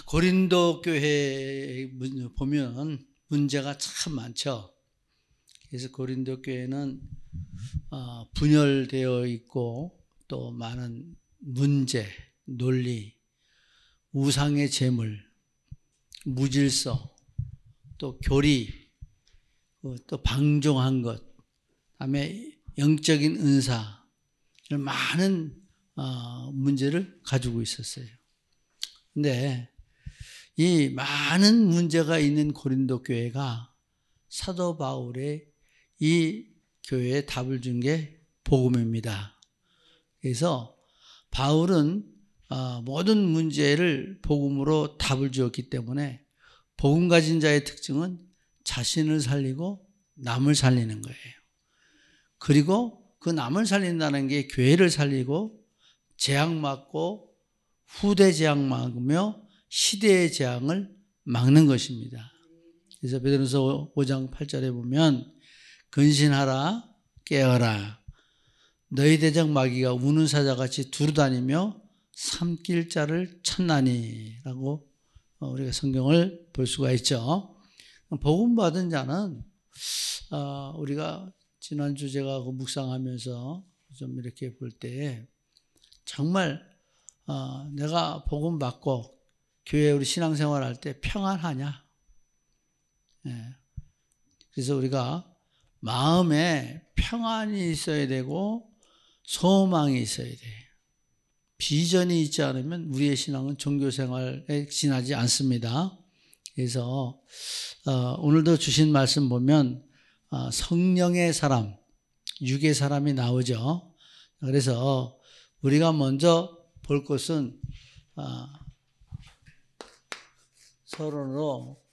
고린도 교회 보면 문제가 참 많죠. 그래서 고린도 교회는 분열되어 있고 또 많은 문제, 논리, 우상의 제물, 무질서, 또 교리, 또 방종한 것, 다음에 영적인 은사, 이런 많은 문제를 가지고 있었어요. 근데 이 많은 문제가 있는 고린도 교회가 사도 바울의 이 교회에 답을 준 게 복음입니다. 그래서 바울은 모든 문제를 복음으로 답을 주었기 때문에 복음 가진 자의 특징은 자신을 살리고 남을 살리는 거예요. 그리고 그 남을 살린다는 게 교회를 살리고 재앙 막고 후대 재앙 막으며 시대의 재앙을 막는 것입니다. 그래서 베드로서 5장 8절에 보면 근신하라 깨어라 너희 대적 마귀가 우는 사자같이 두루다니며 삼킬 자를 찾나니 라고 우리가 성경을 볼 수가 있죠. 복음 받은 자는 우리가 지난주 제가 묵상하면서 좀 이렇게 볼 때 정말 내가 복음 받고 교회 우리 신앙생활 할 때 평안하냐? 그래서 우리가 마음에 평안이 있어야 되고 소망이 있어야 돼. 비전이 있지 않으면 우리의 신앙은 종교생활에 지나지 않습니다. 그래서 오늘도 주신 말씀 보면 성령의 사람, 육의 사람이 나오죠. 그래서 우리가 먼저 볼 것은 서론으로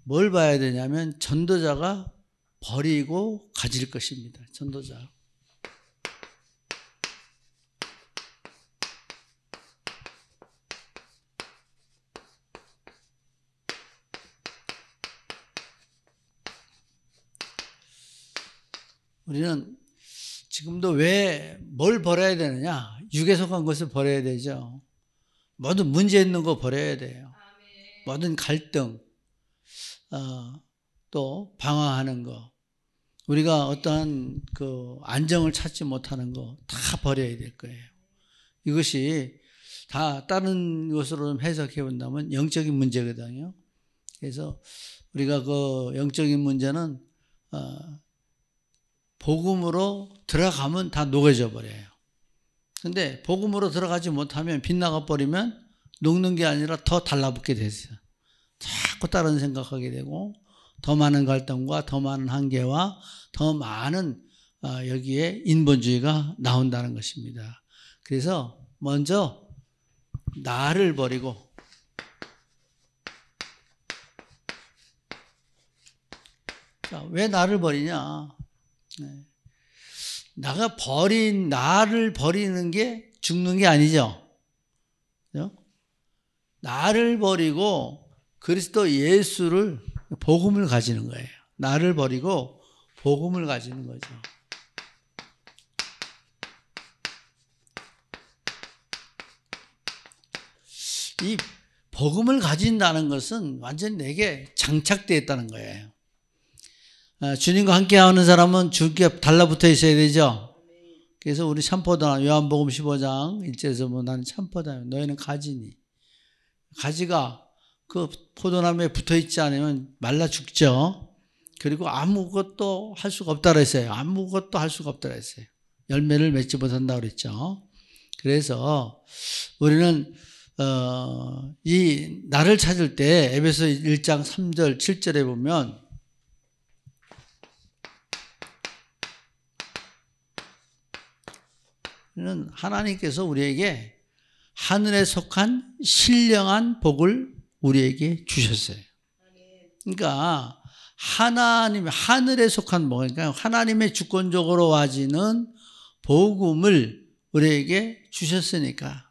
뭘 봐야 되냐면 전도자가 버리고 가질 것입니다. 전도자. 우리는 지금도 왜 뭘 버려야 되느냐? 육에 속한 것을 버려야 되죠. 모든 문제 있는 거 버려야 돼요. 모든 갈등, 또 방황하는 거, 우리가 어떠한 그 안정을 찾지 못하는 거 다 버려야 될 거예요. 이것이 다 다른 것으로 해석해 본다면 영적인 문제거든요. 그래서 우리가 그 영적인 문제는 복음으로 들어가면 다 녹여져 버려요. 근데 복음으로 들어가지 못하면 빗나가 버리면 녹는 게 아니라 더 달라붙게 됐어요. 자꾸 다른 생각하게 되고 더 많은 갈등과 더 많은 한계와 더 많은 여기에 인본주의가 나온다는 것입니다. 그래서 먼저 나를 버리고 왜 나를 버리냐? 나를 버리는 게 죽는 게 아니죠. 나를 버리고 그리스도 예수를 복음을 가지는 거예요. 나를 버리고 복음을 가지는 거죠. 이 복음을 가진다는 것은 완전히 내게 장착되어 있다는 거예요. 주님과 함께 하는 사람은 주께 달라붙어 있어야 되죠. 그래서 우리 참포도나무 요한복음 15장 1절에서 보면 나는 참포도나무 너희는 가지니 가지가 그 포도나무에 붙어 있지 않으면 말라 죽죠. 그리고 아무것도 할 수가 없다 그랬어요. 아무것도 할 수가 없다 그랬어요. 열매를 맺지 못한다 그랬죠. 그래서 우리는 이 나를 찾을 때 에베소 1장 3절 7절에 보면 하나님께서 우리에게 하늘에 속한 신령한 복을 우리에게 주셨어요. 그러니까 하늘에 속한 복, 그러니까 하나님의 주권적으로 와지는 복음을 우리에게 주셨으니까.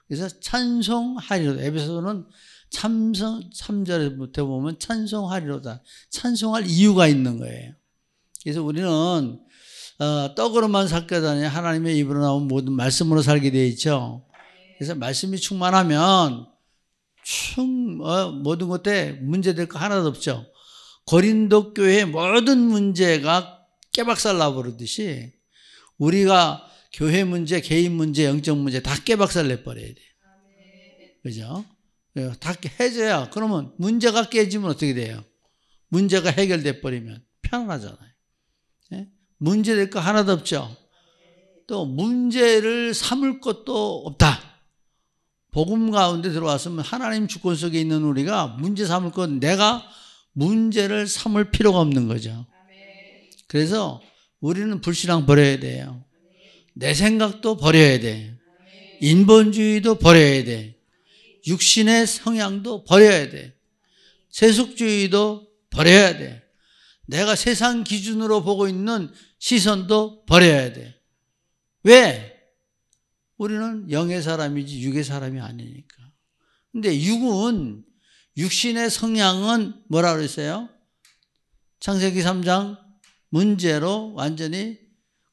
그래서 찬송하리로다. 에베소는 3절부터 보면 찬송하리로다. 찬송할 이유가 있는 거예요. 그래서 우리는 떡으로만 살게 되냐 하나님의 입으로 나온 모든 말씀으로 살게 되어 있죠. 그래서 말씀이 충만하면 모든 것에 문제될 거 하나도 없죠. 고린도 교회의 모든 문제가 깨박살 나버리듯이 우리가 교회 문제, 개인 문제, 영적 문제 다 깨박살 내버려야 돼요. 그죠? 다 해줘야. 그러면 문제가 깨지면 어떻게 돼요? 문제가 해결돼 버리면 편안하잖아요. 문제될 거 하나도 없죠. 또 문제를 삼을 것도 없다. 복음 가운데 들어왔으면 하나님 주권 속에 있는 우리가 문제 삼을 것, 내가 문제를 삼을 필요가 없는 거죠. 그래서 우리는 불신앙 버려야 돼요. 내 생각도 버려야 돼. 인본주의도 버려야 돼. 육신의 성향도 버려야 돼. 세속주의도 버려야 돼. 내가 세상 기준으로 보고 있는 시선도 버려야 돼. 왜? 우리는 영의 사람이지 육의 사람이 아니니까. 근데 육은, 육신의 성향은 뭐라 그랬어요? 창세기 3장 문제로 완전히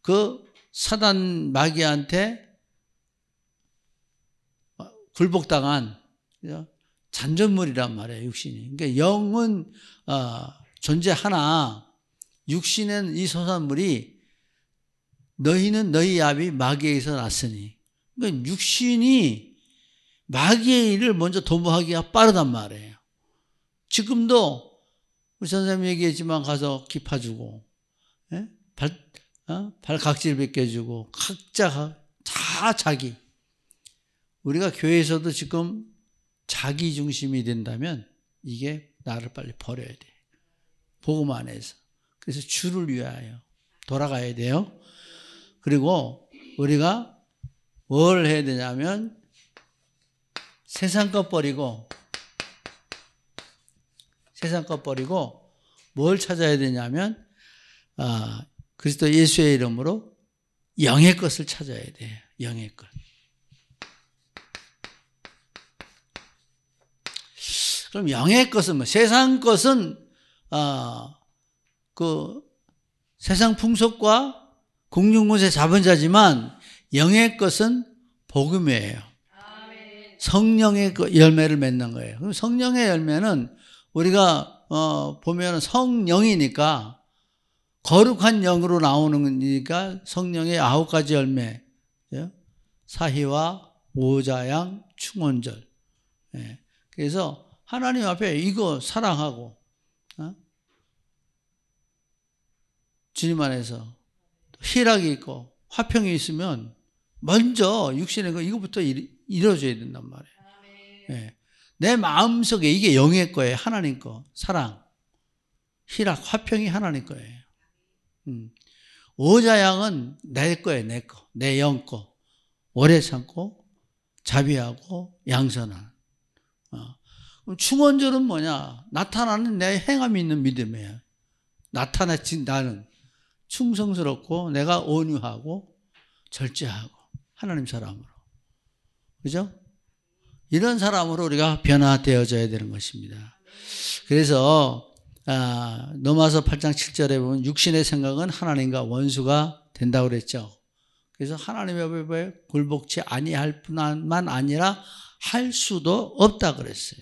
그 사단 마귀한테 굴복당한 잔존물이란 말이에요, 육신이. 그러니까 영은 존재하나 육신은 이 소산물이 너희는 너희 아비 마귀에서 났으니. 그러니까 육신이 마귀의 일을 먼저 도모하기가 빠르단 말이에요. 지금도 우리 선생님이 얘기했지만 가서 기파주고, 발각질 벗겨주고, 각자 다 자기. 우리가 교회에서도 지금 자기 중심이 된다면 이게 나를 빨리 버려야 돼. 복음 안에서. 그래서 주를 위하여 돌아가야 돼요. 그리고 우리가 뭘 해야 되냐면 세상 것 버리고 뭘 찾아야 되냐면 그리스도 예수의 이름으로 영의 것을 찾아야 돼요. 영의 것. 그럼 영의 것은 뭐 세상 것은 그 세상 풍속과 공중군세 잡은 자지만 영의 것은 복음이에요. 성령의 열매를 맺는 거예요. 그럼 성령의 열매는 우리가 보면 성령이니까 거룩한 영으로 나오는 거니까 성령의 9가지 열매, 사희와 오자양 충원절. 그래서 하나님 앞에 이거 사랑하고 주님 안에서 희락이 있고 화평이 있으면 먼저 육신의 거 이거부터 이루어져야 된단 말이에요. 내 마음속에 이게 영의 거예요. 하나님 거. 사랑, 희락, 화평이 하나님 거예요. 오자양은 내 거예요. 내 거. 내 영 거. 오래 참고 자비하고 양선한. 그럼 충원절은 뭐냐? 나타나는 내 행함이 있는 믿음이에요. 나타나진 나는 충성스럽고 내가 온유하고 절제하고 하나님 사람으로. 그죠? 이런 사람으로 우리가 변화되어져야 되는 것입니다. 그래서 로마서 8장 7절에 보면 육신의 생각은 하나님과 원수가 된다고 그랬죠. 그래서 하나님의 법에 굴복치 아니할 뿐만 아니라 할 수도 없다 그랬어요.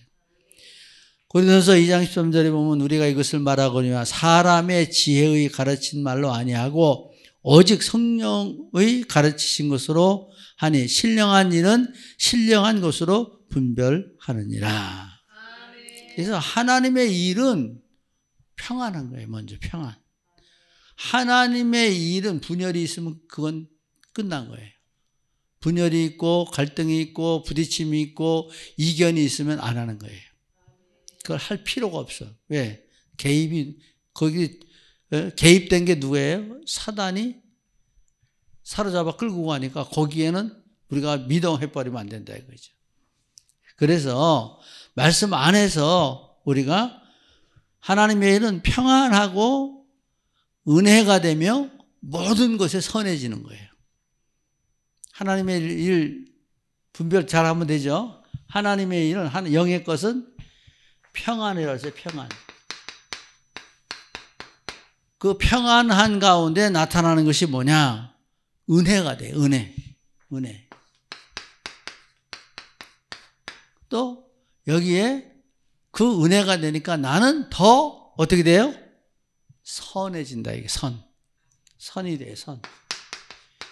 고린도서 2장 13절에 보면 우리가 이것을 말하거니와 사람의 지혜의 가르친 말로 아니하고 오직 성령의 가르치신 것으로 하니 신령한 일은 신령한 것으로 분별하느니라. 그래서 하나님의 일은 평안한 거예요. 먼저 평안. 하나님의 일은 분열이 있으면 그건 끝난 거예요. 분열이 있고 갈등이 있고 부딪힘이 있고 이견이 있으면 안 하는 거예요. 그걸 할 필요가 없어. 왜? 거기 개입된 게 누구예요? 사단이 사로잡아 끌고 가니까 거기에는 우리가 미동해버리면 안 된다 이거죠. 그래서 말씀 안에서 우리가 하나님의 일은 평안하고 은혜가 되며 모든 것에 선해지는 거예요. 하나님의 일 분별 잘하면 되죠. 하나님의 일은 영의 것은 평안이라고 했어요. 평안. 그 평안한 가운데 나타나는 것이 뭐냐? 은혜가 돼. 은혜. 또 여기에 그 은혜가 되니까 나는 더 어떻게 돼요? 선해진다. 이게 선이 돼. 선.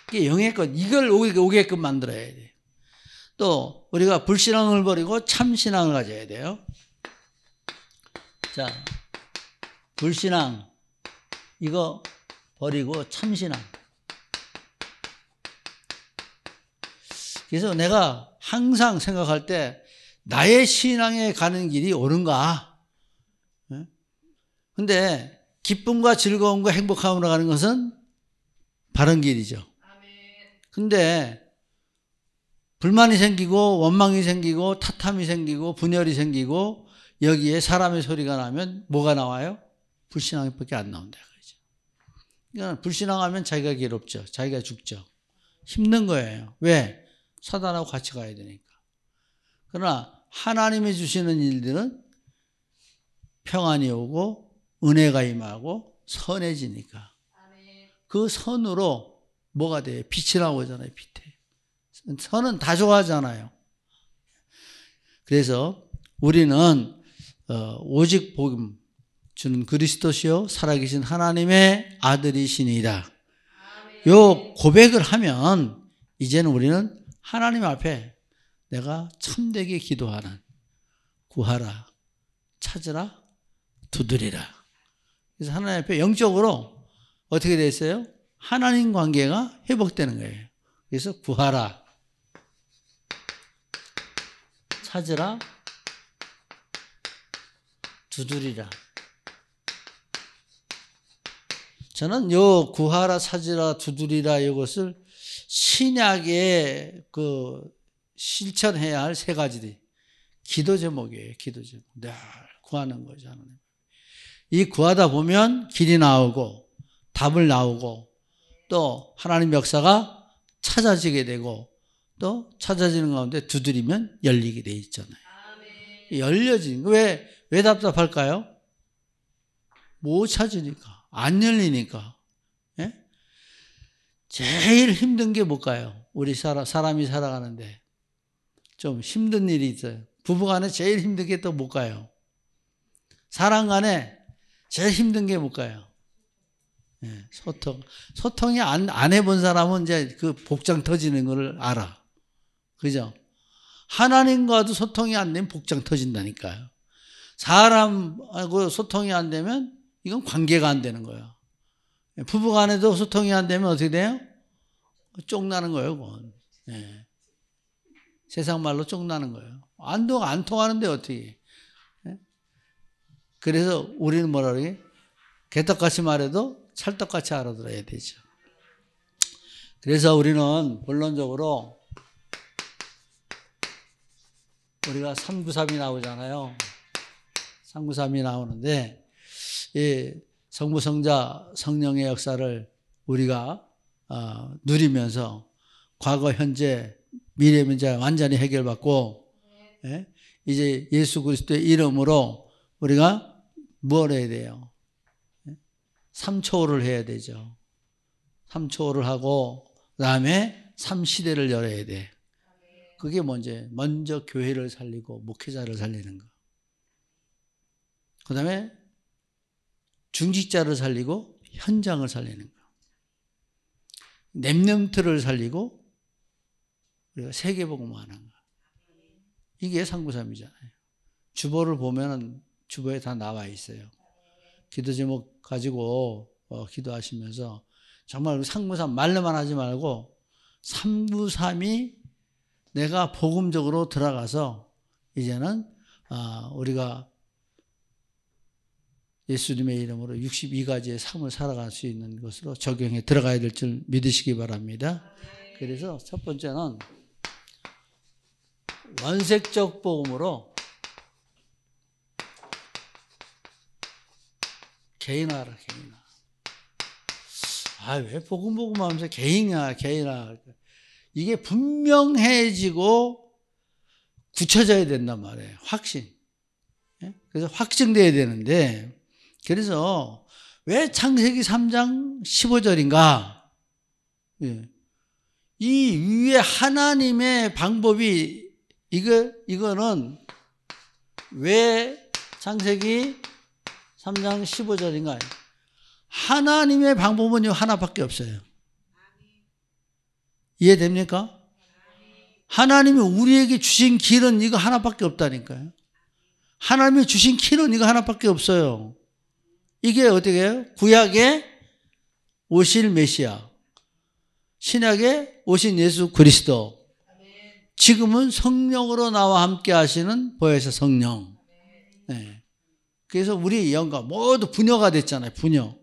이게 영예권. 이걸 오게끔 만들어야 돼. 또 우리가 불신앙을 버리고 참신앙을 가져야 돼요. 자, 불신앙 이거 버리고 참신앙. 그래서 내가 항상 생각할 때 나의 신앙에 가는 길이 옳은가? 근데 기쁨과 즐거움과 행복함으로 가는 것은 바른 길이죠. 근데 불만이 생기고 원망이 생기고 탓함이 생기고 분열이 생기고 여기에 사람의 소리가 나면 뭐가 나와요? 불신앙밖에 안 나온다. 그러니까 불신앙하면 자기가 괴롭죠. 자기가 죽죠. 힘든 거예요. 왜? 사단하고 같이 가야 되니까. 그러나 하나님이 주시는 일들은 평안이 오고 은혜가 임하고 선해지니까 그 선으로 뭐가 돼요? 빛이 나오잖아요. 빛에. 선은 다 좋아하잖아요. 그래서 우리는 오직 복음 주는 그리스도시요 살아계신 하나님의 아들이시니이다. 요 고백을 하면 이제는 우리는 하나님 앞에 내가 참되게 기도하는 구하라, 찾으라, 두드리라. 그래서 하나님 앞에 영적으로 어떻게 됐어요? 하나님 관계가 회복되는 거예요. 그래서 구하라, 찾으라, 두드리라. 저는 요 구하라, 찾으라, 두드리라 이것을 신약에 실천해야 할 세 가지들. 기도 제목이에요. 기도 제목. 늘 구하는 거죠. 하나님. 이 구하다 보면 길이 나오고 답을 나오고 또 하나님 역사가 찾아지게 되고 또 찾아지는 가운데 두드리면 열리게 돼 있잖아요. 열려지는 거. 왜 답답할까요? 못 찾으니까. 안 열리니까. 예? 제일 힘든 게 뭘까요? 우리 사람이 살아가는데 좀 힘든 일이 있어요. 부부간에 제일 힘든 게 또 뭘까요? 사람 간에 제일 힘든 게 뭘까요? 예, 소통이 안 해본 사람은 이제 그 복장 터지는 걸 알아. 그죠? 하나님과도 소통이 안 되면 복장 터진다니까요. 사람하고 소통이 안 되면 이건 관계가 안 되는 거예요. 부부 간에도 소통이 안 되면 어떻게 돼요? 쫑나는 거예요, 그건. 예. 세상 말로 쫑나는 거예요. 안 통하는데 어떻게. 예? 그래서 우리는 뭐라 그러게? 개떡같이 말해도 찰떡같이 알아들어야 되죠. 그래서 우리는 본론적으로 우리가 393이 나오잖아요. 393이 나오는데 이 성부, 성자, 성령의 역사를 우리가 누리면서 과거, 현재, 미래는 이제 완전히 해결받고 이제 예수 그리스도의 이름으로 우리가 뭘 해야 돼요? 삼초호를 해야 되죠. 삼초호를 하고 그다음에 삼시대를 열어야 돼. 그게 먼저 교회를 살리고 목회자를 살리는 거. 그다음에 중직자를 살리고 현장을 살리는 거. 렘넌트를 살리고 우리가 세계복음화하는 거. 이게 상구삼이잖아요. 주보를 보면 주보에 다 나와 있어요. 기도 제목 가지고 기도하시면서 정말 상구삼 말로만 하지 말고 393이 내가 복음적으로 들어가서 이제는 우리가 예수님의 이름으로 62가지의 삶을 살아갈 수 있는 것으로 적용해 들어가야 될 줄 믿으시기 바랍니다. 그래서 첫 번째는 원색적 복음으로 개인화라. 왜 복음 하면서 개인화. 이게 분명해지고 굳혀져야 된단 말이에요. 확신. 그래서 확증돼야 되는데, 그래서 왜 창세기 3장 15절인가? 이 위에 하나님의 방법이 이거는 왜 창세기 3장 15절인가요? 하나님의 방법은 하나밖에 없어요. 이해됩니까? 하나님이 우리에게 주신 길은 이거 하나밖에 없다니까요. 하나님이 주신 길은 이거 하나밖에 없어요. 이게 어떻게 해요? 구약에 오실 메시아, 신약에 오신 예수 그리스도, 지금은 성령으로 나와 함께 하시는 보혜사 성령. 네. 그래서 우리 영과 모두 부녀가 됐잖아요. 부녀.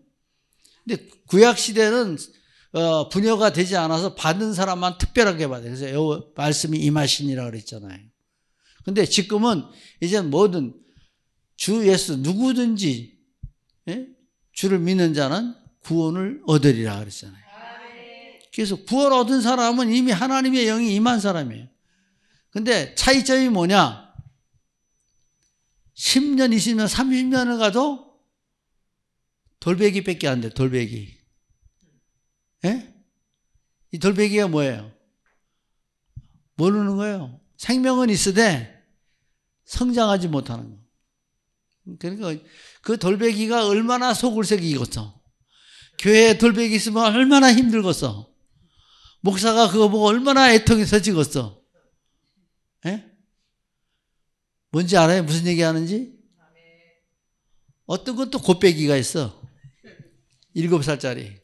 근데 구약 시대는 부녀가 되지 않아서 받은 사람만 특별하게 받아요. 그래서 요 말씀이 임하시니라 그랬잖아요. 근데 지금은 이제 뭐든 주 예수 누구든지 주를 믿는 자는 구원을 얻으리라 그랬잖아요. 그래서 구원 얻은 사람은 이미 하나님의 영이 임한 사람이에요. 근데 차이점이 뭐냐? 10년, 20년, 30년을 가도 돌배기밖에 안 돼. 돌배기. 예? 이 돌배기가 뭐예요? 모르는 거예요. 생명은 있으되 성장하지 못하는 거. 그러니까 그 돌배기가 얼마나 속을 새기겠어. 교회에 돌배기 있으면 얼마나 힘들겠어. 목사가 그거 보고 얼마나 애통이 서지겠어. 예? 뭔지 알아요? 무슨 얘기 하는지? 어떤 것도 곱배기가 있어. 7살짜리.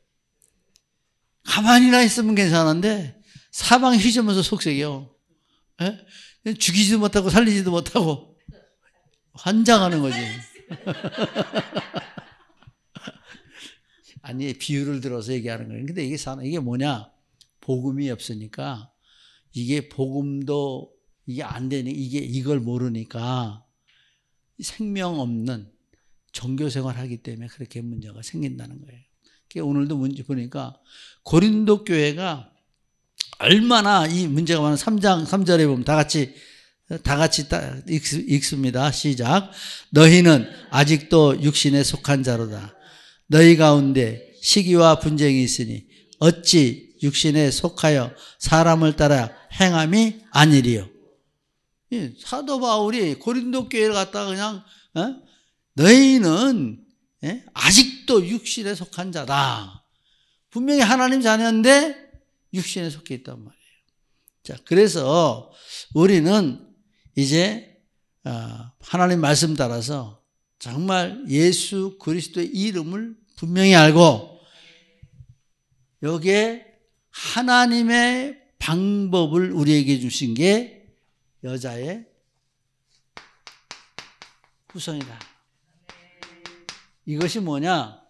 가만히나 있으면 괜찮은데 사방에 휘저으면서 속색이요. 예? 죽이지도 못하고 살리지도 못하고 환장하는 거지. 아니, 비유를 들어서 얘기하는 거예요. 근데 이게 뭐냐? 복음이 없으니까 이게 복음도 이게 안 되니 이걸 모르니까 생명 없는 종교 생활을 하기 때문에 그렇게 문제가 생긴다는 거예요. 오늘도 문제 보니까 고린도 교회가 얼마나 이 문제가 많은 3장 3절에 보면 다 같이 읽습니다. 시작. 너희는 아직도 육신에 속한 자로다. 너희 가운데 시기와 분쟁이 있으니 어찌 육신에 속하여 사람을 따라 행함이 아니리요. 사도 바울이 고린도 교회를 갖다가 그냥 너희는 아직도 육신에 속한 자다. 분명히 하나님 자녀인데 육신에 속해 있단 말이에요. 자, 그래서 우리는 이제 하나님 말씀 따라서 정말 예수 그리스도의 이름을 분명히 알고 여기에 하나님의 방법을 우리에게 주신 게 여자의 후손이다. 이것이 뭐냐?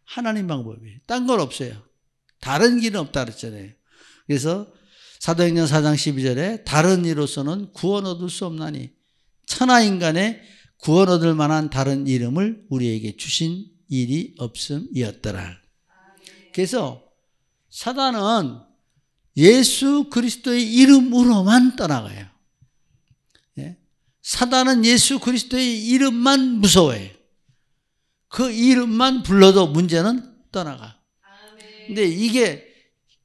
하나님 방법이에요. 딴 건 없어요. 다른 길은 없다 그랬잖아요. 그래서 사도행전 4장 12절에 다른 이로서는 구원 얻을 수 없나니 천하인간의 구원 얻을 만한 다른 이름을 우리에게 주신 일이 없음이었더라. 그래서 사단은 예수 그리스도의 이름으로만 떠나가요. 사단은 예수 그리스도의 이름만 무서워해요. 그 이름만 불러도 문제는 떠나가. 근데 이게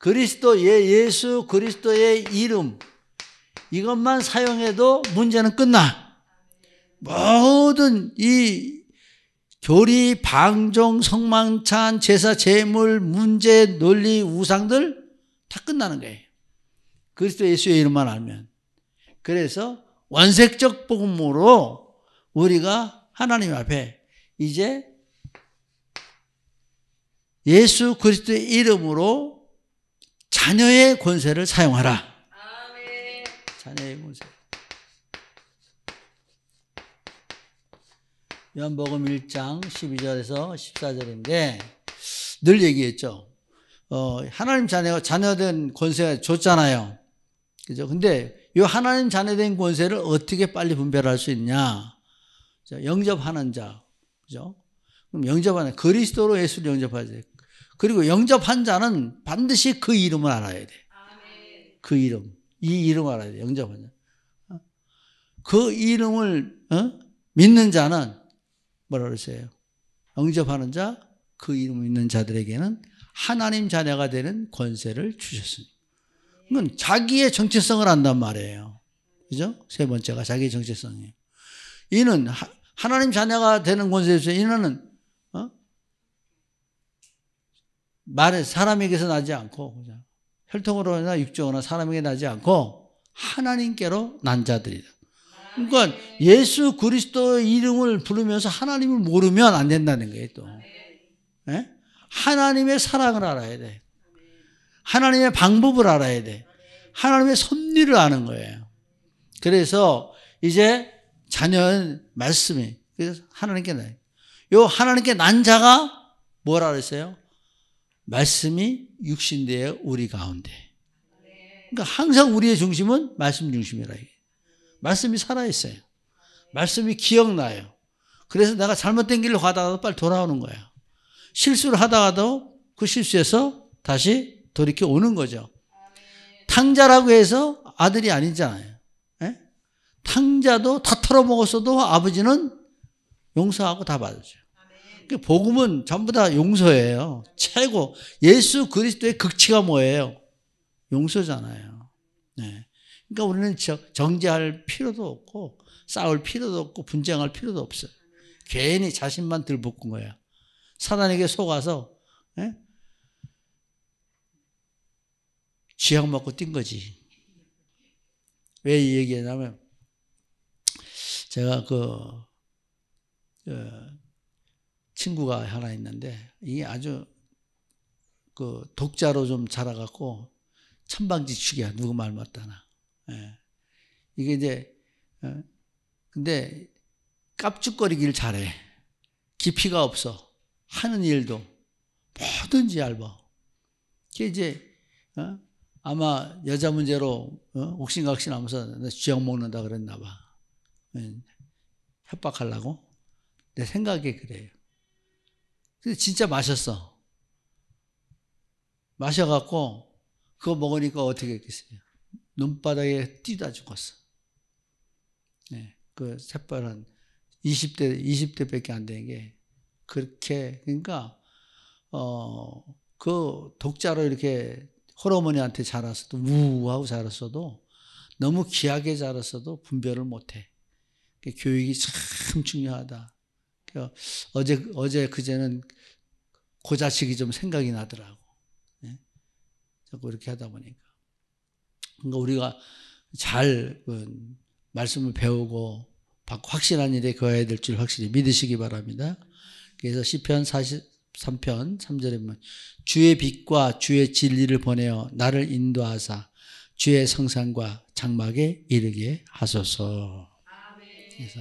예수 그리스도의 이름 이것만 사용해도 문제는 끝나. 모든 이 교리, 방종, 성만찬, 제사, 제물, 문제, 논리, 우상들 다 끝나는 거예요. 그리스도 예수의 이름만 알면. 그래서 원색적 복음으로 우리가 하나님 앞에 이제 예수 그리스도의 이름으로 자녀의 권세를 사용하라. 아멘. 자녀의 권세. 요한복음 1장 12절에서 14절인데 늘 얘기했죠. 하나님 자녀된 권세가 줬잖아요. 그죠? 근데 이 하나님 자녀된 권세를 어떻게 빨리 분별할 수 있냐? 영접하는 자. 그죠? 그럼 영접하는 그리스도로 예수를 영접하지. 그리고 영접한 자는 반드시 그 이름을 알아야 돼. 그 이름. 이 이름 알아야 돼. 영접한 자. 그 이름을 믿는 자는 뭐라 그랬어요? 영접하는 자, 그 이름을 믿는 자들에게는 하나님 자녀가 되는 권세를 주셨습니다. 그건 자기의 정체성을 안단 말이에요. 그죠? 세 번째가 자기 정체성이에요. 이는 하나님 자녀가 되는 권세에서 이는 말에 사람에게서 나지 않고 그죠? 혈통으로나 육정으로나 사람에게 나지 않고 하나님께로 난 자들이다. 그러니까 예수 그리스도의 이름을 부르면서 하나님을 모르면 안 된다는 거예요. 또 네? 하나님의 사랑을 알아야 돼. 하나님의 방법을 알아야 돼. 하나님의 섭리를 아는 거예요. 그래서 이제 자녀의 말씀이 그래서 하나님께 나요. 요 하나님께 난 자가 뭐라 그랬어요? 말씀이 육신되어 우리 가운데. 그러니까 항상 우리의 중심은 말씀 중심이라. 말씀이 살아있어요. 말씀이 기억나요. 그래서 내가 잘못된 길로 가다가도 빨리 돌아오는 거야. 실수를 하다가도 그 실수에서 다시 돌이켜 오는 거죠. 탕자라고 해서 아들이 아니잖아요. 예? 탕자도 다 털어먹었어도 아버지는 용서하고 다 받아줘요. 복음은 전부 다 용서예요. 최고. 예수 그리스도의 극치가 뭐예요? 용서잖아요. 네. 그러니까 우리는 정죄할 필요도 없고 싸울 필요도 없고 분쟁할 필요도 없어요. 괜히 자신만 들볶은 거야. 사단에게 속아서 쥐약 먹고 뛴 거지. 왜 이 얘기냐면 제가 친구가 하나 있는데 이게 아주 독자로 좀 자라갖고 천방지축이야. 누구 말 못하나. 예. 이게 이제 근데 깝죽거리길 잘해. 깊이가 없어. 하는 일도 뭐든지 얇아. 그게 이제 아마 여자 문제로 옥신각신하면서 쥐약 먹는다 그랬나 봐. 협박하려고. 내 생각에 그래요. 근데 진짜 마셨어. 마셔갖고 그거 먹으니까 어떻게 했겠어요? 눈바닥에 뛰다 죽었어. 네, 그 새빨간 20대밖에 안 되는 게 그렇게 그러니까 그 독자로 이렇게 홀어머니한테 자랐어도 우하고 자랐어도 너무 귀하게 자랐어도 분별을 못해. 교육이 참 중요하다. 어제 그제는 그 자식이 좀 생각이 나더라고. 네? 자꾸 이렇게 하다 보니까. 그러니까 우리가 잘 말씀을 배우고 확실한 일에 거해야 될 줄 확실히 믿으시기 바랍니다. 그래서 시편 43편 3절에 보면 주의 빛과 주의 진리를 보내어 나를 인도하사 주의 성산과 장막에 이르게 하소서. 그래서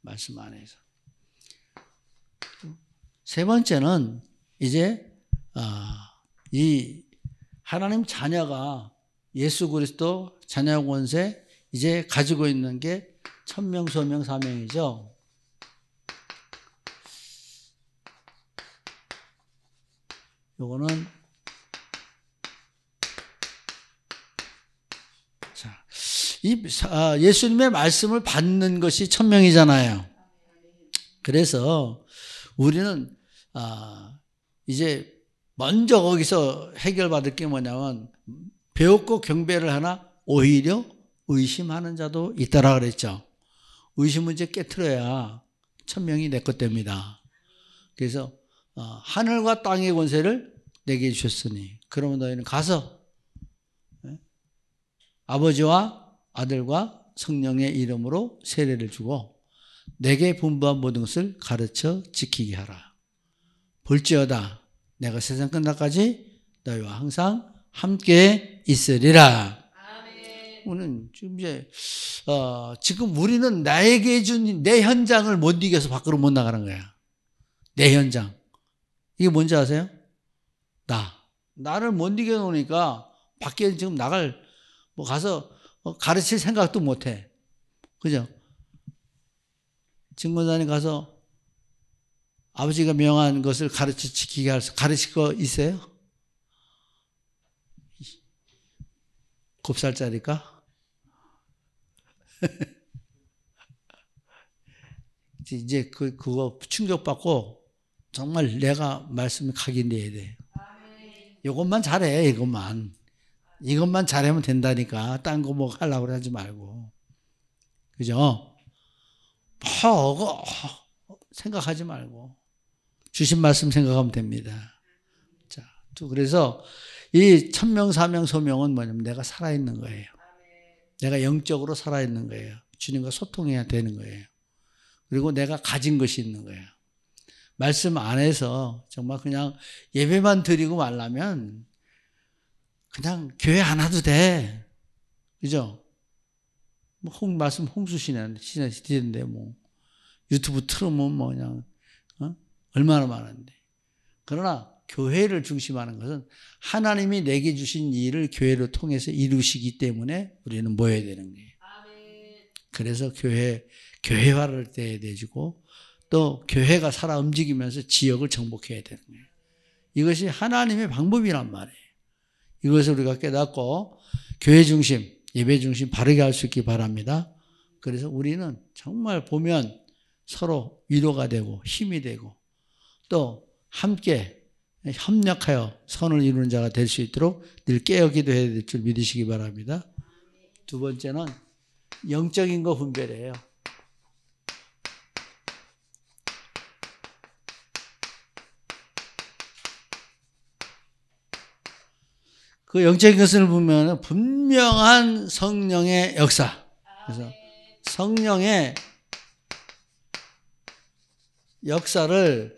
말씀 안에서 세 번째는 이제 이 하나님 자녀가 예수 그리스도 자녀 권세 이제 가지고 있는 게 천명 소명 사명이죠. 요거는 예수님의 말씀을 받는 것이 천명이잖아요. 그래서 우리는 이제 먼저 거기서 해결받을 게 뭐냐면 배웠고 경배를 하나 오히려 의심하는 자도 있다라 그랬죠. 의심 문제 깨트려야 천명이 내 것 됩니다. 그래서 하늘과 땅의 권세를 내게 주셨으니 그러면 너희는 가서 아버지와 아들과 성령의 이름으로 세례를 주고 내게 분부한 모든 것을 가르쳐 지키게 하라. 볼지어다 내가 세상 끝날까지 너희와 항상 함께 있으리라. 우리는 지금 이제 지금 우리는 나에게 준 내 현장을 못 이겨서 밖으로 못 나가는 거야. 내 현장. 이게 뭔지 아세요? 나를 못 이겨 놓으니까 밖에 지금 나갈 가서 가르칠 생각도 못 해. 그죠? 증거단에 가서 아버지가 명한 것을 가르쳐 지키게 가르칠 거 있어요? 곱살짜리까? 이제 그거 충격받고 정말 내가 말씀을 각인내야 돼. 이것만 잘해, 이것만. 이것만 잘하면 된다니까. 딴 거 뭐 하려고 하지 말고. 그죠? 뭐 생각하지 말고 주신 말씀 생각하면 됩니다. 자, 또 그래서 이 천명, 사명, 소명은 뭐냐면 내가 살아있는 거예요. 내가 영적으로 살아있는 거예요. 주님과 소통해야 되는 거예요. 그리고 내가 가진 것이 있는 거예요. 말씀 안에서 정말 그냥 예배만 드리고 말라면 그냥 교회 안 와도 돼. 그죠? 말씀 홍수시는데 뭐 유튜브 틀으면 뭐 그냥 얼마나 많은데. 그러나 교회를 중심하는 것은 하나님이 내게 주신 일을 교회를 통해서 이루시기 때문에 우리는 모여야 되는 거예요. 그래서 교회화를 돼야 되고 또 교회가 살아 움직이면서 지역을 정복해야 되는 거예요. 이것이 하나님의 방법이란 말이에요. 이것을 우리가 깨닫고 교회 중심, 예배 중심 바르게 할 수 있기 바랍니다. 그래서 우리는 정말 보면 서로 위로가 되고 힘이 되고 또 함께 협력하여 선을 이루는 자가 될 수 있도록 늘 깨어 기도해야 될 줄 믿으시기 바랍니다. 두 번째는 영적인 거 분별이에요. 그 영적인 것을 보면 분명한 성령의 역사. 그래서 성령의 역사를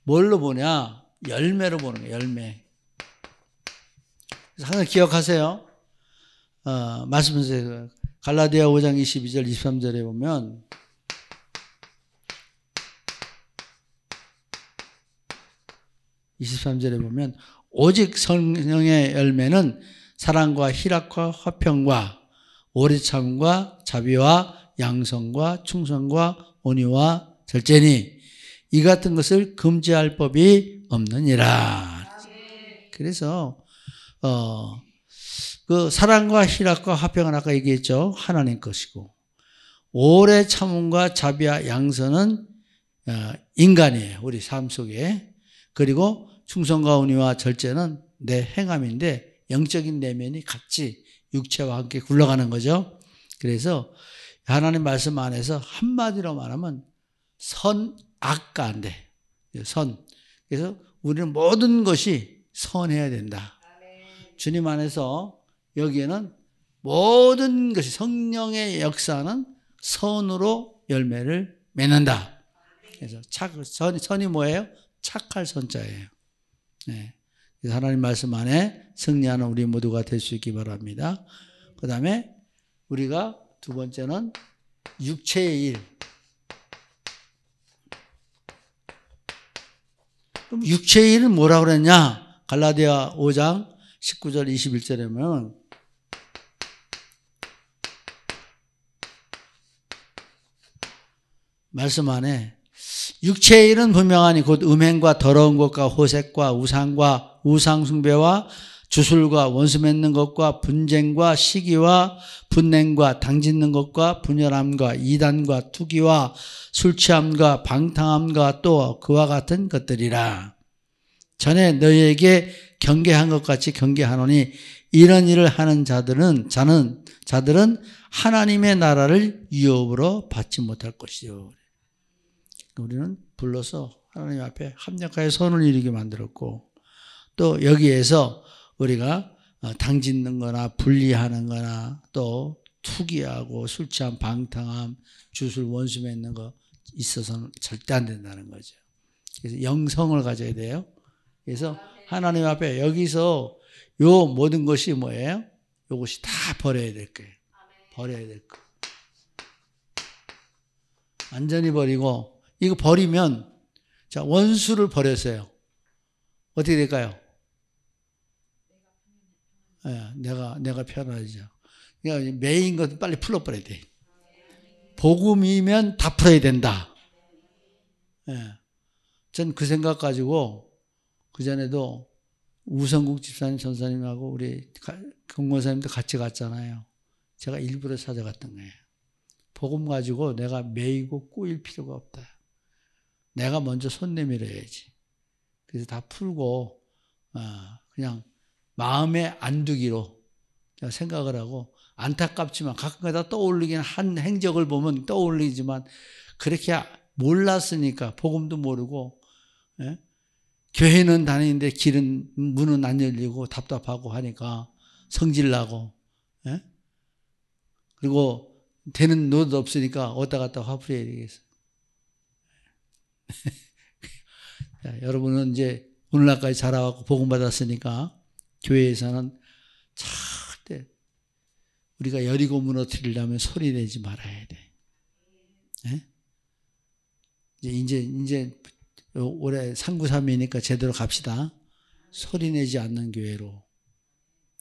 뭘로 보냐? 열매로 보는 거예요. 열매. 항상 기억하세요. 말씀하세요. 갈라디아 5장 22절 23절에 보면 오직 성령의 열매는 사랑과 희락과 화평과 오래 참과 자비와 양성과 충성과 온유와 절제니 이 같은 것을 금지할 법이 없느니라. 그래서 그 사랑과 희락과 화평은 아까 얘기했죠. 하나님 것이고 오래 참음과 자비와 양선은 인간이에요. 우리 삶 속에. 그리고 충성과 온유와 절제는 내 행함인데 영적인 내면이 같이 육체와 함께 굴러가는 거죠. 그래서 하나님 말씀 안에서 한마디로 말하면 선악가 안 돼. 선. 그래서 우리는 모든 것이 선해야 된다. 주님 안에서 여기에는 모든 것이 성령의 역사는 선으로 열매를 맺는다. 그래서 선이 뭐예요? 착할 선자예요. 네. 그래서 하나님 말씀 안에 승리하는 우리 모두가 될 수 있기 바랍니다. 그 다음에 우리가 두 번째는 육체의 일. 그럼 육체의 일은 뭐라고 그랬냐? 갈라디아 5장 19절 21절에 보면 말씀 안에 육체의 일은 분명하니 곧 음행과 더러운 것과 호색과 우상과 우상숭배와 주술과 원수 맺는 것과 분쟁과 시기와 분냉과 당짓는 것과 분열함과 이단과 투기와 술취함과 방탕함과 또 그와 같은 것들이라. 전에 너희에게 경계한 것 같이 경계하노니 이런 일을 하는 자들은 하나님의 나라를 유업으로 받지 못할 것이요. 우리는 불러서 하나님 앞에 합력하여 선을 이루게 만들었고 또 여기에서 우리가 당짓는 거나 분리하는 거나 또 투기하고 술 취함 방탕함 주술 원수 맺는 거 있어서는 절대 안 된다는 거죠. 그래서 영성을 가져야 돼요. 그래서 하나님 앞에 여기서 요 모든 것이 뭐예요? 요것이 다 버려야 될 거예요. 버려야 될 거. 완전히 버리고 이거 버리면 자 원수를 버렸어요. 어떻게 될까요? 네, 내가 편하죠. 그러니까 매인 것은 빨리 풀어버려야 돼. 복음이면 다 풀어야 된다. 네. 전 그 생각 가지고 그전에도 우성국 집사님 전사님하고 우리 공무원사님도 같이 갔잖아요. 제가 일부러 찾아갔던 거예요. 복음 가지고 내가 매이고 꼬일 필요가 없다. 내가 먼저 손 내밀어야지. 그래서 다 풀고 그냥 마음에 안 두기로 생각을 하고 안타깝지만 가끔가다 떠올리긴 한 행적을 보면 떠올리지만 그렇게 몰랐으니까 복음도 모르고 예? 교회는 다니는데 길은 문은 안 열리고 답답하고 하니까 성질나고 예? 그리고 되는 노도 없으니까 왔다 갔다 화풀이해야 되겠어요. 여러분은 이제 오늘날까지 자라왔고 복음 받았으니까 교회에서는 절대 우리가 여리고 무너뜨리려면 소리 내지 말아야 돼. 네? 이제 올해 393이니까 제대로 갑시다. 소리 내지 않는 교회로.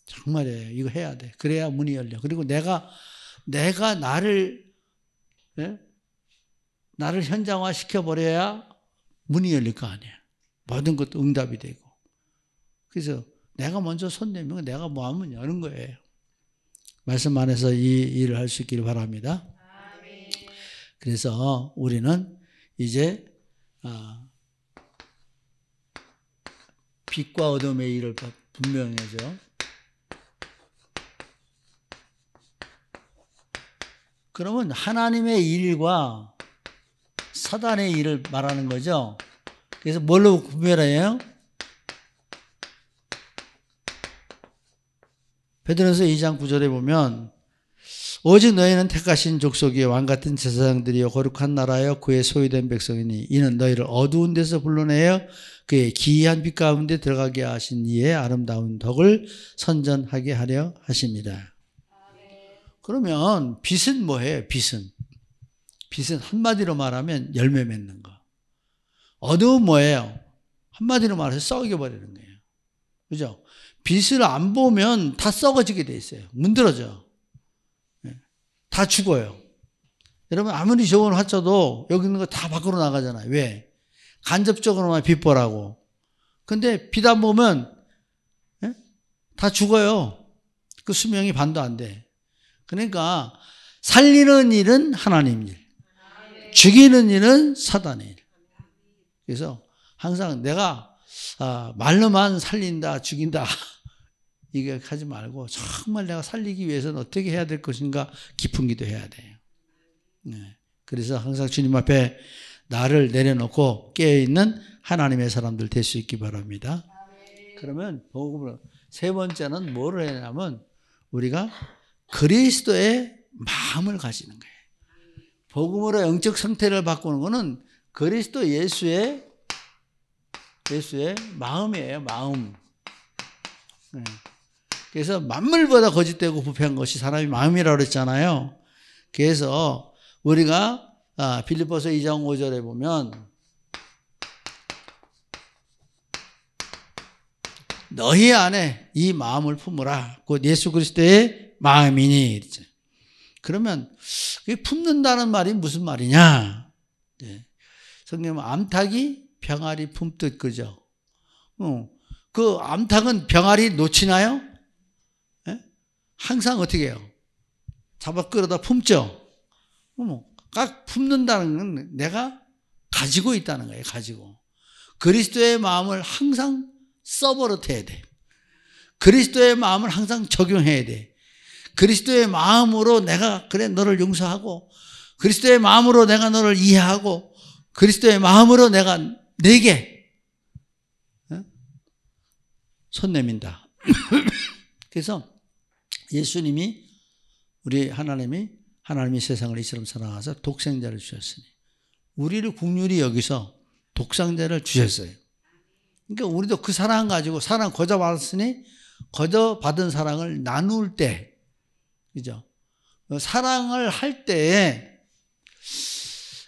정말이에요. 이거 해야 돼. 그래야 문이 열려. 그리고 내가 나를 현장화 시켜버려야 문이 열릴 거 아니야. 모든 것도 응답이 되고. 그래서 내가 먼저 손 내면 내가 뭐 하면 여는 거예요. 말씀 안에서 이 일을 할 수 있기를 바랍니다. 그래서 우리는 이제 빛과 어둠의 일을 분명해져. 그러면 하나님의 일과 사단의 일을 말하는 거죠. 그래서 뭘로 구별해요? 베드로전서 2장 9절에 보면 오직 너희는 택하신 족속이요 왕같은 제사장들이요 거룩한 나라요 그의 소유된 백성이니 이는 너희를 어두운 데서 불러내어 그의 기이한 빛 가운데 들어가게 하신 이의 아름다운 덕을 선전하게 하려 하십니다. 그러면 빛은 뭐예요? 빛은 한마디로 말하면 열매 맺는 거. 어두운 뭐예요? 한마디로 말해서 썩여버리는 거예요. 그죠? 빛을 안 보면 다 썩어지게 돼 있어요. 문드러져. 다 죽어요. 여러분 아무리 좋은 화초도 여기 있는 거 다 밖으로 나가잖아요. 왜? 간접적으로만 빛 보라고. 근데 빛 안 보면 다 죽어요. 그 수명이 반도 안 돼. 그러니까 살리는 일은 하나님 일, 죽이는 일은 사단의 일. 그래서 항상 내가 말로만 살린다, 죽인다 이게 하지 말고 정말 내가 살리기 위해서는 어떻게 해야 될 것인가 깊은 기도해야 돼요. 네. 그래서 항상 주님 앞에 나를 내려놓고 깨어있는 하나님의 사람들 될 수 있기 바랍니다. 그러면 복음을 세 번째는 뭐를 해냐면 우리가 그리스도의 마음을 가지는 거예요. 복음으로 영적 상태를 바꾸는 것은 그리스도 예수의 마음이에요. 마음. 네. 그래서 만물보다 거짓되고 부패한 것이 사람의 마음이라고 그랬잖아요. 그래서 우리가 빌립보서 2장 5절에 보면 너희 안에 이 마음을 품으라. 곧 예수 그리스도의 마음이니. 그러면 품는다는 말이 무슨 말이냐? 네. 성경은 암탉이 병아리 품듯 그죠? 그 암탉은 병아리 놓치나요? 네? 항상 어떻게 해요? 잡아 끌어다 품죠? 각 품는다는 건 내가 가지고 있다는 거예요. 가지고. 그리스도의 마음을 항상 써버릇해야 돼. 그리스도의 마음을 항상 적용해야 돼. 그리스도의 마음으로 내가 그래 너를 용서하고 그리스도의 마음으로 내가 너를 이해하고 그리스도의 마음으로 내가 내게 손 내민다. 그래서 예수님이 우리 하나님이 세상을 이처럼 사랑하사 독생자를 주셨으니 우리를 긍휼히 여기서 독생자를 주셨어요. 그러니까 우리도 그 사랑 가지고 사랑 거저 받았으니 거저 받은 사랑을 나눌 때, 그죠? 사랑을 할 때에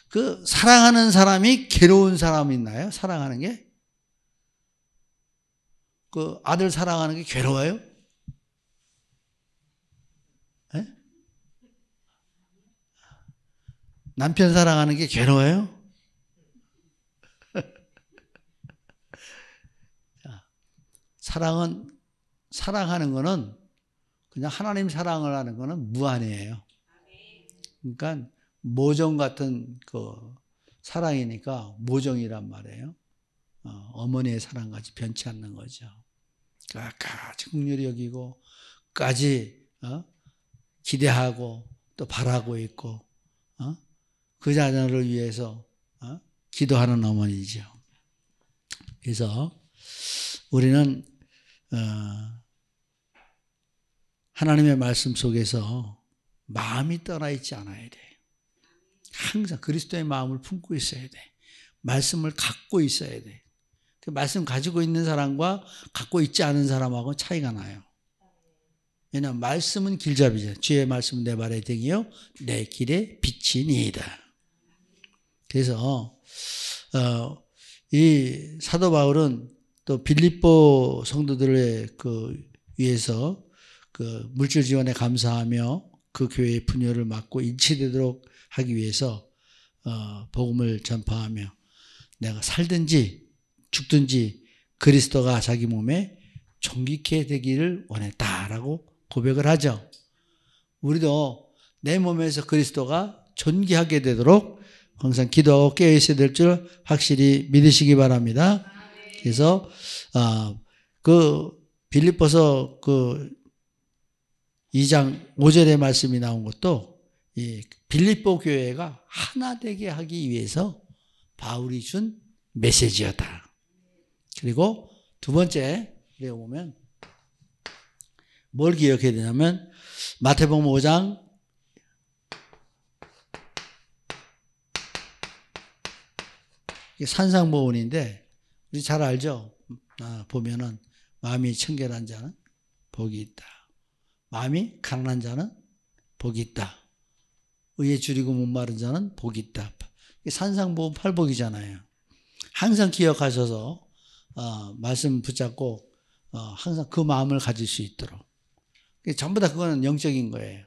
그 사랑하는 사람이 괴로운 사람이 있나요? 사랑하는 게? 그 아들 사랑하는 게 괴로워요? 네? 남편 사랑하는 게 괴로워요? 사랑하는 거는 그냥 하나님 사랑을 하는 거는 무한이에요. 그러니까 모정 같은 그 사랑이니까 모정이란 말이에요. 어머니의 사랑같이 변치 않는 거죠. 끝까지 긍휼히 여기고 끝까지 기대하고 또 바라고 있고 그 자녀를 위해서 기도하는 어머니죠. 그래서 우리는 하나님의 말씀 속에서 마음이 떠나 있지 않아야 돼. 항상 그리스도의 마음을 품고 있어야 돼. 말씀을 갖고 있어야 돼. 그 말씀 가지고 있는 사람과 갖고 있지 않은 사람하고 차이가 나요. 왜냐하면 말씀은 길잡이죠. 주의 말씀은 내 발의 등이요 내 길의 빛이니이다. 그래서 이 사도 바울은 또 빌립보 성도들의 위해서 물질 지원에 감사하며 그 교회의 분열을 막고 일치되도록 하기 위해서 복음을 전파하며 내가 살든지 죽든지 그리스도가 자기 몸에 존귀케 되기를 원했다라고 고백을 하죠. 우리도 내 몸에서 그리스도가 존귀하게 되도록 항상 기도하고 깨어 있어야 될 줄 확실히 믿으시기 바랍니다. 그래서 빌립보서 2장 5절의 말씀이 나온 것도 이 빌립보 교회가 하나 되게 하기 위해서 바울이 준 메시지였다. 그리고 두 번째 우리가 보면 뭘 기억해야 되냐면 마태복음 5장 산상보훈인데 우리 잘 알죠? 보면은 마음이 청결한 자는 복이 있다. 마음이 가난한 자는 복이 있다. 의에 줄이고 목마른 자는 복이 있다. 산상보훈 8복이잖아요. 항상 기억하셔서 말씀 붙잡고 항상 그 마음을 가질 수 있도록. 전부 다 그거는 영적인 거예요.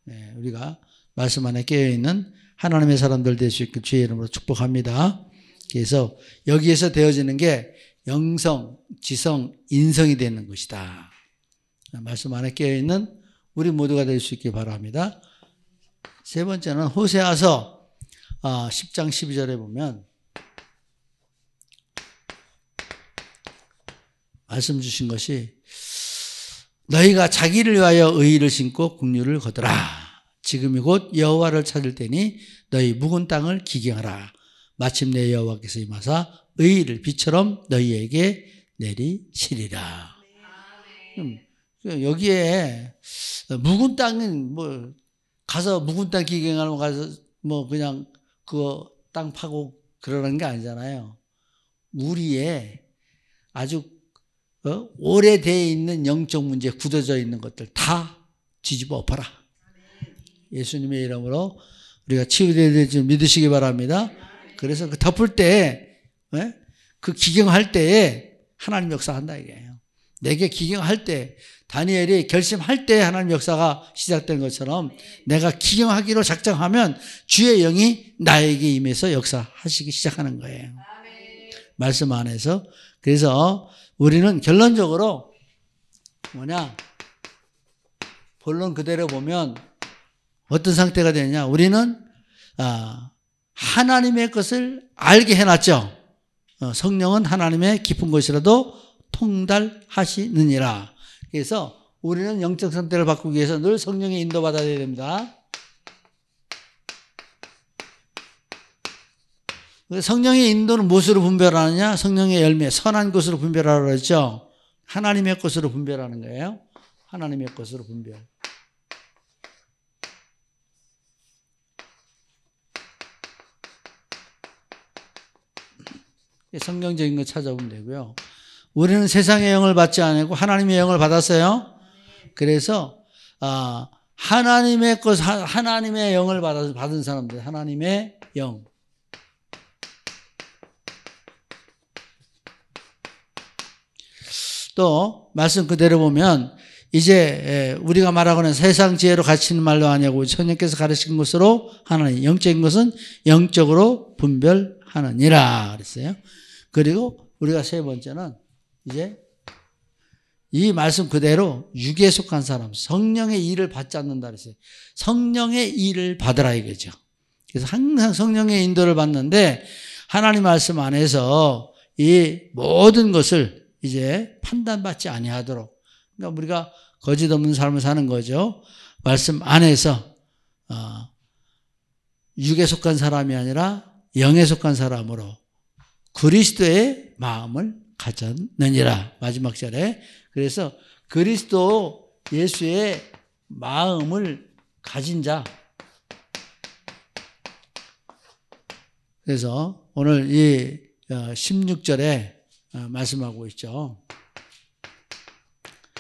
네, 우리가 말씀 안에 깨어있는 하나님의 사람들 될 수 있길 주의 이름으로 축복합니다. 그래서 여기에서 되어지는 게 영성, 지성, 인성이 되는 것이다. 말씀 안에 깨어있는 우리 모두가 될 수 있길 바랍니다. 세 번째는 호세아서 10장 12절에 보면 말씀 주신 것이 너희가 자기를 위하여 의의를 심고 긍휼을 거두라. 지금이 곧 여호와를 찾을 때니 너희 묵은 땅을 기경하라. 마침내 여호와께서 임하사 의의를 비처럼 너희에게 내리시리라. 여기에 묵은 땅은 가서 묵은 땅 기경하면 가서 그냥 그거 땅 파고 그러는 게 아니잖아요. 우리의 아주 오래되어 있는 영적 문제 굳어져 있는 것들 다 뒤집어 엎어라. 예수님의 이름으로 우리가 치유되어야 될 줄 믿으시기 바랍니다. 그래서 그 덮을 때, 그 기경할 때에 하나님 역사한다 이게요. 내게 기경할 때, 다니엘이 결심할 때 하나님 역사가 시작된 것처럼 내가 기경하기로 작정하면 주의 영이 나에게 임해서 역사하시기 시작하는 거예요. 말씀 안에서. 그래서 우리는 결론적으로 본론 그대로 보면 어떤 상태가 되느냐. 우리는 하나님의 것을 알게 해놨죠. 성령은 하나님의 깊은 것이라도 통달하시느니라. 그래서 우리는 영적 상태를 바꾸기 위해서 늘 성령의 인도받아야 됩니다. 성령의 인도는 무엇으로 분별하느냐? 성령의 열매, 선한 것으로 분별하라고 그랬죠. 하나님의 것으로 분별하는 거예요. 하나님의 것으로 분별. 성경적인 거 찾아보면 되고요. 우리는 세상의 영을 받지 않고 하나님의 영을 받았어요. 그래서 하나님의 것, 하나님의 영을 받은 사람들, 하나님의 영. 또 말씀 그대로 보면 이제 우리가 말하고는 세상 지혜로 가르치는 말로 아니고 성령께서 가르치는 것으로 하나님, 영적인 것은 영적으로 분별하느니라 그랬어요. 그리고 우리가 세 번째는 이제 이 말씀 그대로 육에 속한 사람, 성령의 일을 받지 않는다 그랬어요. 성령의 일을 받으라 이거죠. 그래서 항상 성령의 인도를 받는데 하나님 말씀 안에서 이 모든 것을 이제 판단받지 아니하도록 그러니까 우리가 거짓 없는 삶을 사는 거죠. 말씀 안에서 육에 속한 사람이 아니라 영에 속한 사람으로 그리스도의 마음을 가졌느니라. 마지막 절에. 그래서 그리스도 예수의 마음을 가진 자. 그래서 오늘 이 16절에 말씀하고 있죠.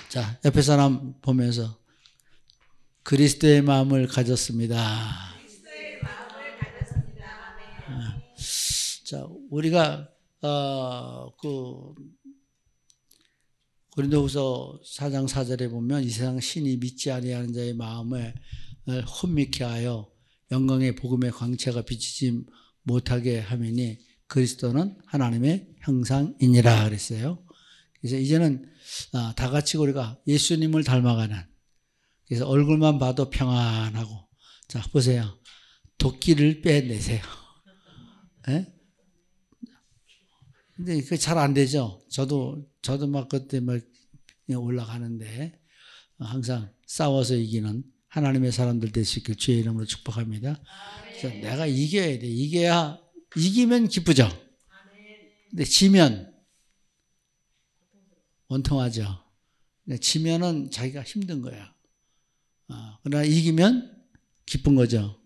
자, 옆에 사람 보면서 그리스도의 마음을 가졌습니다. 그리스도의 마음을 가졌습니다. 자, 우리가 고린도후서 4장 4절에 보면 이 세상 신이 믿지 아니하는 자의 마음을 혼미케 하여 영광의 복음의 광채가 비치지 못하게 하매니 그리스도는 하나님의 형상이니라 그랬어요. 그래서 이제는 다 같이 우리가 예수님을 닮아가는, 그래서 얼굴만 봐도 평안하고, 자 보세요. 도끼를 빼내세요. 예? 근데 그게 잘 안 되죠. 저도 막 그때 막 올라가는데 항상 싸워서 이기는 하나님의 사람들 될 수 있길 주의 이름으로 축복합니다. 그래서 내가 이겨야 돼. 이기면 기쁘죠. 근데 지면 원통하죠. 지면은 자기가 힘든 거야. 그러나 이기면 기쁜 거죠.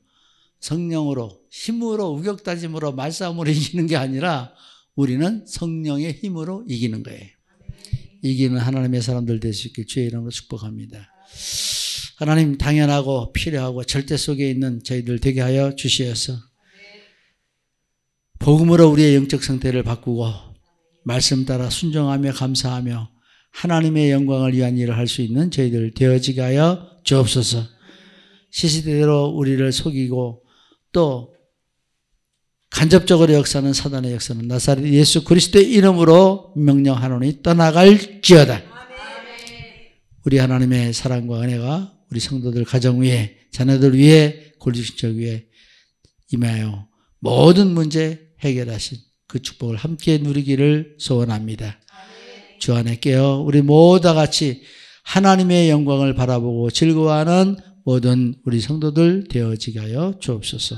성령으로, 힘으로, 우격다짐으로, 말싸움으로 이기는 게 아니라 우리는 성령의 힘으로 이기는 거예요. 이기는 하나님의 사람들 될 수 있길 주의 이름으로 축복합니다. 하나님, 당연하고 필요하고 절대 속에 있는 저희들 되게 하여 주시어서 복음으로 우리의 영적 상태를 바꾸고 말씀 따라 순종하며 감사하며 하나님의 영광을 위한 일을 할 수 있는 저희들 되어지게 하여 주옵소서. 시시대대로 우리를 속이고 또 간접적으로 역사하는 사단의 역사는 나사렛 예수 그리스도의 이름으로 명령하노니 떠나갈지어다. 우리 하나님의 사랑과 은혜가 우리 성도들 가정 위에, 자녀들 위에, 골직신적 위에 임하여 모든 문제 해결하신 그 축복을 함께 누리기를 소원합니다. 주 안에 깨어 우리 모두 같이 하나님의 영광을 바라보고 즐거워하는 모든 우리 성도들 되어지게 하여 주옵소서.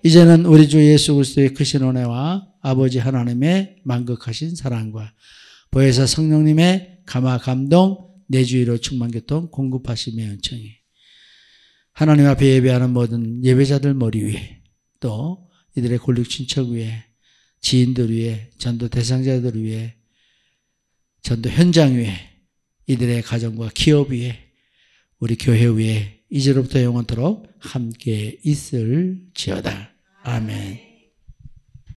이제는 우리 주 예수 그리스도의 크신 은혜와 아버지 하나님의 만극하신 사랑과 보혜사 성령님의 감화 감동 내주의로 충만교통 공급하심의 은총이 하나님 앞에 예배하는 모든 예배자들 머리 위에, 또 이들의 골육 친척 위에, 지인들 위에, 전도 대상자들 위에, 전도 현장 위에, 이들의 가정과 기업 위에, 우리 교회 위에 이제로부터 영원토록 함께 있을지어다. 아멘.